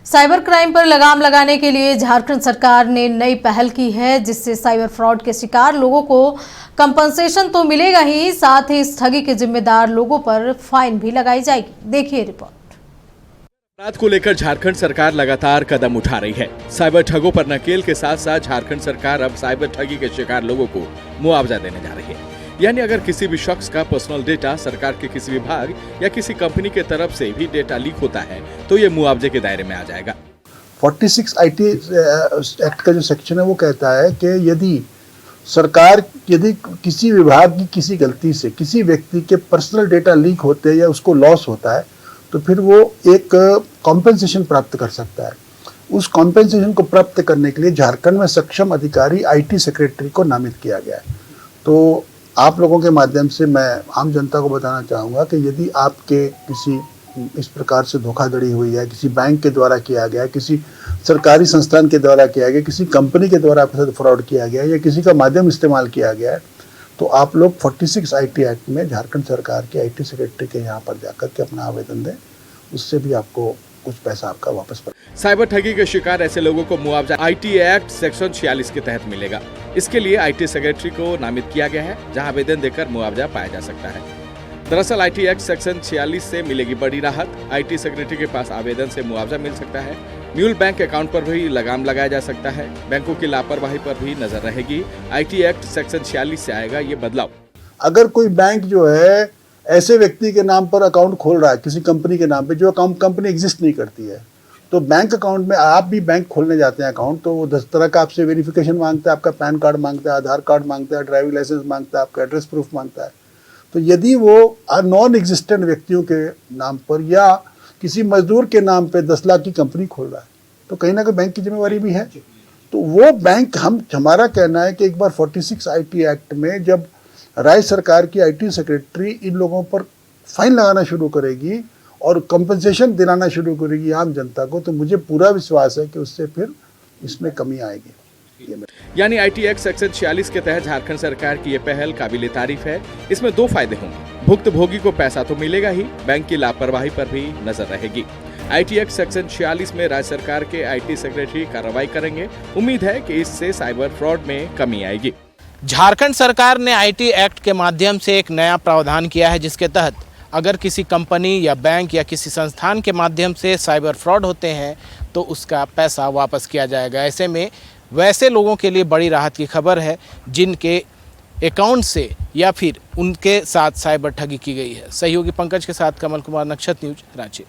Cyber crime पर लगाम लगाने के लिए झारखंड सरकार ने नई पहल की है, जिससे साइबर फ्रॉड के शिकार लोगों को कंपनसेशन तो मिलेगा ही, साथ ही इस ठगी के जिम्मेदार लोगों पर फाइन भी लगाई जाएगी। देखिए रिपोर्ट। अपराध को लेकर झारखंड सरकार लगातार कदम उठा रही है। साइबर ठगों पर नकेल के साथ साथ झारखंड सरकार अब साइबर ठगी के शिकार लोगों को मुआवजा देने जा रही है। यानी अगर किसी भी शख्स का पर्सनल डेटा सरकार के किसी विभाग या किसी कंपनी के तरफ से भी डेटा लीक होता है तो ये मुआवजे के दायरे में आ जाएगा। 46 IT एक्ट का जो सेक्शन है वो कहता है कि यदि किसी विभाग की किसी गलती से किसी व्यक्ति के पर्सनल डेटा लीक होते हैं या उसको लॉस होता है तो फिर वो एक कॉम्पेंसेशन प्राप्त कर सकता है। उस कॉम्पेंसेशन को प्राप्त करने के लिए झारखंड में सक्षम अधिकारी IT सेक्रेटरी को नामित किया गया है। तो आप लोगों के माध्यम से मैं आम जनता को बताना चाहूँगा कि यदि आपके किसी इस प्रकार से धोखाधड़ी हुई है, किसी बैंक के द्वारा किया गया, किसी सरकारी संस्थान के द्वारा किया गया, किसी कंपनी के द्वारा आपके साथ फ्रॉड किया गया या किसी का माध्यम इस्तेमाल किया गया है, तो आप लोग 46 IT एक्ट में झारखंड सरकार के IT सेक्रेटरी के यहाँ पर जाकर के अपना आवेदन दें, उससे भी आपको कुछ पैसा आपका वापस पड़ेगा। साइबर ठगी के शिकार ऐसे लोगों को मुआवजा IT एक्ट सेक्शन 46 के तहत मिलेगा। इसके लिए IT सेक्रेटरी को नामित किया गया है, जहां आवेदन देकर मुआवजा पाया जा सकता है। दरअसल IT एक्ट सेक्शन 46 से मिलेगी बड़ी राहत। IT सेक्रेटरी के पास आवेदन से मुआवजा मिल सकता है। म्यूल बैंक अकाउंट पर भी लगाम लगाया जा सकता है। बैंकों की लापरवाही पर भी नजर रहेगी। IT एक्ट सेक्शन 46 से आएगा ये बदलाव। अगर कोई बैंक जो है ऐसे व्यक्ति के नाम पर अकाउंट खोल रहा है, किसी कंपनी के नाम पे, जो कंपनी एग्जिस्ट नहीं करती है, तो बैंक अकाउंट में आप भी बैंक खोलने जाते हैं अकाउंट, तो वो 10 तरह का आपसे वेरिफिकेशन मांगता है, आपका पैन कार्ड मांगता है, आधार कार्ड मांगता है, ड्राइविंग लाइसेंस मांगता है, आपका एड्रेस प्रूफ मांगता है। तो यदि वो नॉन एग्जिस्टेंट व्यक्तियों के नाम पर या किसी मजदूर के नाम पे 10 लाख की कंपनी खोल रहा है, तो कहीं ना कहीं बैंक की जिम्मेवारी भी है। तो वो बैंक हमारा कहना है कि एक बार 46 IT एक्ट में जब राज्य सरकार की IT सेक्रेटरी इन लोगों पर फाइन लगाना शुरू करेगी और कंपनसेशन दिलाना शुरू करेगी आम जनता को, तो मुझे पूरा विश्वास है कि उससे फिर इसमें कमी आएगी। यानी IT एक्ट सेक्शन 46 के तहत झारखंड सरकार की ये पहल काबिले तारीफ है। इसमें 2 फायदे होंगे। भुक्तभोगी को पैसा तो मिलेगा ही, बैंक की लापरवाही पर भी नजर रहेगी। IT एक्ट सेक्शन 46 में राज्य सरकार के IT सेक्रेटरी कार्रवाई करेंगे। उम्मीद है कि इससे साइबर फ्रॉड में कमी आएगी। झारखंड सरकार ने IT एक्ट के माध्यम से एक नया प्रावधान किया है, जिसके तहत अगर किसी कंपनी या बैंक या किसी संस्थान के माध्यम से साइबर फ्रॉड होते हैं तो उसका पैसा वापस किया जाएगा। ऐसे में वैसे लोगों के लिए बड़ी राहत की खबर है जिनके अकाउंट से या फिर उनके साथ साइबर ठगी की गई है। सहयोगी पंकज के साथ कमल कुमार, नक्षत्र न्यूज, रांची।